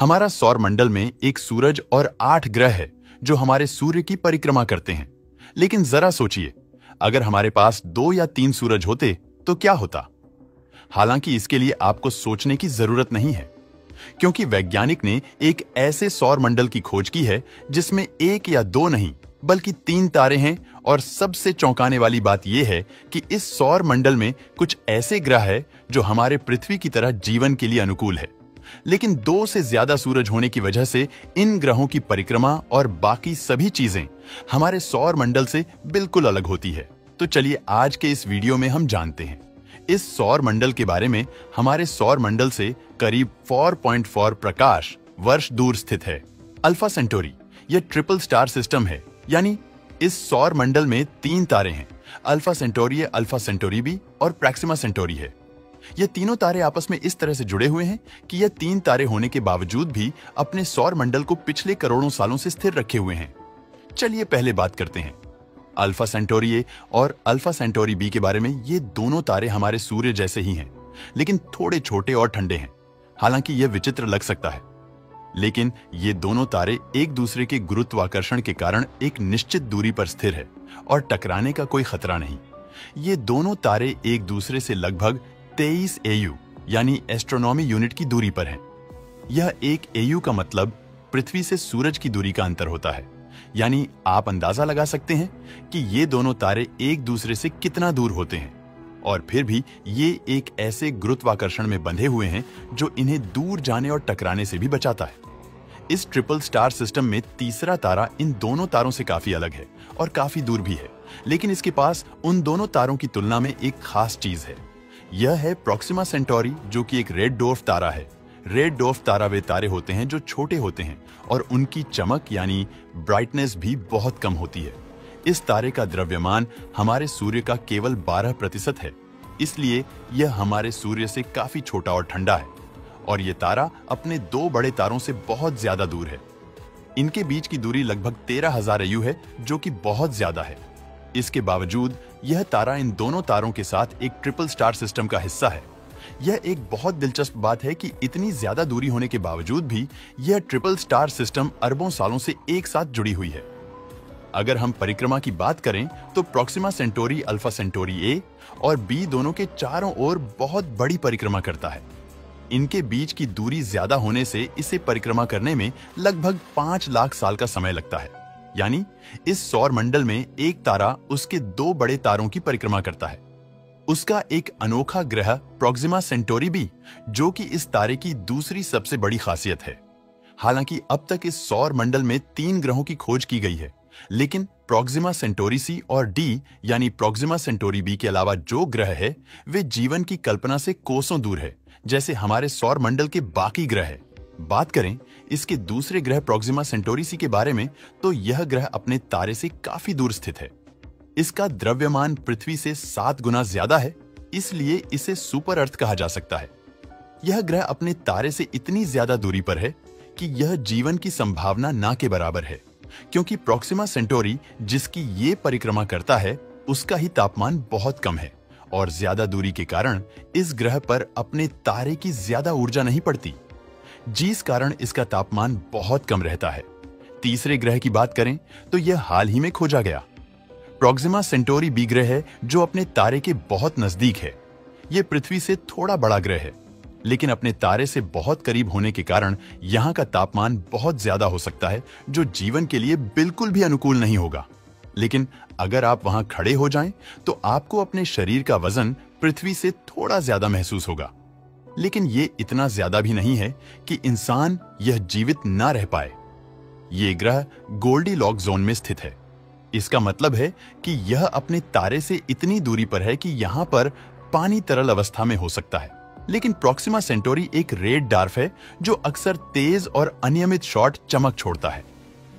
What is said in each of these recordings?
हमारा सौर मंडल में एक सूरज और 8 ग्रह है जो हमारे सूर्य की परिक्रमा करते हैं। लेकिन जरा सोचिए, अगर हमारे पास 2 या 3 सूरज होते तो क्या होता? हालांकि इसके लिए आपको सोचने की जरूरत नहीं है, क्योंकि वैज्ञानिक ने एक ऐसे सौर मंडल की खोज की है जिसमें 1 या 2 नहीं बल्कि 3 तारे हैं। और सबसे चौंकाने वाली बात यह है कि इस सौर मंडल में कुछ ऐसे ग्रह हैं जो हमारे पृथ्वी की तरह जीवन के लिए अनुकूल है। लेकिन 2 से ज्यादा सूरज होने की वजह से इन ग्रहों की परिक्रमा और बाकी सभी चीजें हमारे सौर मंडल से बिल्कुल अलग होती है। तो चलिए आज के इस वीडियो में हम जानते हैं इस सौर मंडल के बारे में। हमारे सौर मंडल से करीब 4.4 प्रकाश वर्ष दूर स्थित है अल्फा सेंटोरी। यह ट्रिपल स्टार सिस्टम है, यानी इस सौर मंडल में 3 तारे हैं। Alpha centauri, alpha centauri B और प्रैक्सिमा सेंटोरी है। ये तीनों तारे आपस में इस तरह से जुड़े हुए हैं कि ये 3 तारे होने के बावजूद भी अपने सौर मंडल को पिछले करोड़ों सालों से स्थिर रखे हुए हैं। चलिए पहले बात करते हैं अल्फा सेंटोरी ए और अल्फा सेंटोरी बी के बारे में। ये दोनों तारे हमारे सूर्य जैसे ही हैं, लेकिन थोड़े छोटे और ठंडे हैं। हालांकि यह विचित्र लग सकता है, लेकिन ये दोनों तारे एक दूसरे के गुरुत्वाकर्षण के कारण एक निश्चित दूरी पर स्थिर है और टकराने का कोई खतरा नहीं। ये दोनों तारे एक दूसरे से लगभग 23 AU यानी एस्ट्रोनॉमी यूनिट की दूरी पर हैं। यह 1 AU का मतलब पृथ्वी से सूरज की दूरी का अंतर होता है। यानी आप अंदाजा लगा सकते हैं कि ये दोनों तारे एक दूसरे से कितना दूर होते हैं। और फिर भी ये एक ऐसे गुरुत्वाकर्षण में बंधे हुए हैं जो इन्हें दूर जाने और टकराने से भी बचाता है। इस ट्रिपल स्टार सिस्टम में तीसरा तारा इन दोनों तारों से काफी अलग है और काफी दूर भी है, लेकिन इसके पास उन दोनों तारों की तुलना में एक खास चीज है। यह है प्रॉक्सिमा सेंटोरी, जो कि एक रेड डॉर्फ तारा है। रेड डॉर्फ तारा वे तारे होते हैं जो छोटे होते हैं और उनकी चमक यानी ब्राइटनेस भी बहुत कम होती है। इस तारे का द्रव्यमान हमारे सूर्य का केवल 12% है, इसलिए यह हमारे सूर्य से काफी छोटा और ठंडा है। और यह तारा अपने 2 बड़े तारों से बहुत ज्यादा दूर है। इनके बीच की दूरी लगभग 13,000 AU है, जो कि बहुत ज्यादा है। इसके बावजूद यह तारा इन दोनों तारों के साथ एक ट्रिपल स्टार सिस्टम का हिस्सा है। यह एक बहुत दिलचस्प बात है कि इतनी ज्यादा दूरी होने के बावजूद भी यह ट्रिपल स्टार सिस्टम अरबों सालों से एक साथ जुड़ी हुई है। अगर हम परिक्रमा की बात करें तो प्रॉक्सिमा सेंटोरी अल्फा सेंटोरी ए और बी दोनों के चारों ओर बहुत बड़ी परिक्रमा करता है। इनके बीच की दूरी ज्यादा होने से इसे परिक्रमा करने में लगभग 5 लाख साल का समय लगता है। यानी इस सौर मंडल में एक तारा उसके 2 बड़े तारों की परिक्रमा करता है। उसका एक अनोखा ग्रह प्रॉक्सिमा सेंटोरी बी, जो कि इस तारे की दूसरी सबसे बड़ी खासियत है। हालांकि अब तक इस सौर मंडल में 3 ग्रहों की खोज की गई है, लेकिन प्रॉक्सिमा सेंटोरी सी और डी यानी प्रॉक्सिमा सेंटोरी बी के अलावा जो ग्रह है वे जीवन की कल्पना से कोसों दूर है, जैसे हमारे सौर मंडल के बाकी ग्रह है। बात करें इसके दूसरे ग्रह प्रॉक्सिमा सेंटोरी सी के बारे में, तो यह ग्रह अपने तारे से काफी दूर स्थित है। इसका द्रव्यमान पृथ्वी से 7 गुना ज्यादा है, इसलिए इसे सुपर अर्थ कहा जा सकता है। यह ग्रह अपने तारे से इतनी ज्यादा दूरी पर है कि यह जीवन की संभावना ना के बराबर है, क्योंकि प्रॉक्सिमा सेंटोरी जिसकी ये परिक्रमा करता है उसका ही तापमान बहुत कम है और ज्यादा दूरी के कारण इस ग्रह पर अपने तारे की ज्यादा ऊर्जा नहीं पड़ती, जिस कारण इसका तापमान बहुत कम रहता है। तीसरे ग्रह की बात करें तो यह हाल ही में खोजा गया प्रॉक्सिमा सेंटोरी बी ग्रह है, जो अपने तारे के बहुत नजदीक है। यह पृथ्वी से थोड़ा बड़ा ग्रह है, लेकिन अपने तारे से बहुत करीब होने के कारण यहाँ का तापमान बहुत ज्यादा हो सकता है, जो जीवन के लिए बिल्कुल भी अनुकूल नहीं होगा। लेकिन अगर आप वहां खड़े हो जाएं, तो आपको अपने शरीर का वजन पृथ्वी से थोड़ा ज्यादा महसूस होगा, लेकिन ये इतना ज्यादा भी नहीं है कि इंसान यह जीवित ना रह पाए। ये ग्रह गोल्डीलॉक जोन में स्थित है। इसका मतलब है कि यह अपने तारे से इतनी दूरी पर है कि यहाँ पर पानी तरल अवस्था में हो सकता है। लेकिन प्रॉक्सिमा सेंटोरी एक रेड डॉर्फ है जो अक्सर तेज और अनियमित शॉर्ट चमक छोड़ता है।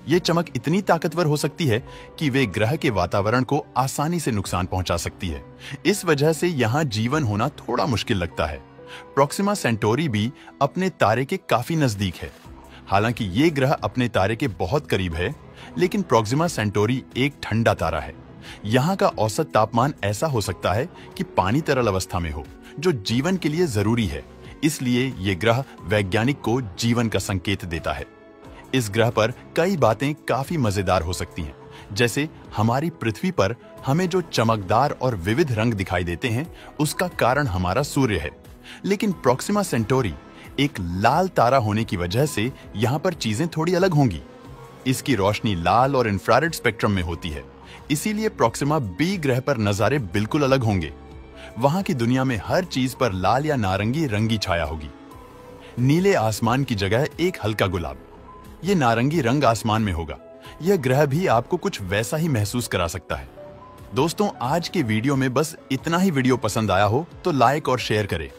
यह चमक इतनी ताकतवर हो सकती है कि वे ग्रह के वातावरण को आसानी से नुकसान पहुंचा सकती है। इस वजह से यहाँ जीवन होना थोड़ा मुश्किल लगता है। प्रॉक्सिमा सेंटोरी भी अपने तारे के काफी नजदीक है। हालांकि ये ग्रह अपने तारे के बहुत करीब है, लेकिन प्रॉक्सिमा सेंटोरी एक ठंडा तारा है। यहाँ का औसत तापमान ऐसा हो सकता है कि पानी तरल अवस्था में हो, जो जीवन के लिए जरूरी है। इसलिए ये ग्रह वैज्ञानिक को जीवन का संकेत देता है। इस ग्रह पर कई बातें काफी मजेदार हो सकती हैं, जैसे हमारी पृथ्वी पर हमें जो चमकदार और विविध रंग दिखाई देते हैं, उसका कारण हमारा सूर्य है। लेकिन प्रोक्सिमा सेंटोरी एक लाल तारा होने की वजह से यहाँ पर चीजें थोड़ी अलग होंगी। इसकी रोशनी लाल और इंफ्रारेड स्पेक्ट्रम में होती है, इसीलिए प्रोक्सिमा बी ग्रह पर नजारे बिल्कुल अलग होंगे। वहां की दुनिया में हर चीज पर लाल या नारंगी रंगी छाया होगी। नीले आसमान की जगह एक हल्का गुलाब, ये नारंगी रंग आसमान में होगा। यह ग्रह भी आपको कुछ वैसा ही महसूस करा सकता है। दोस्तों, आज के वीडियो में बस इतना ही। वीडियो पसंद आया हो तो लाइक और शेयर करें।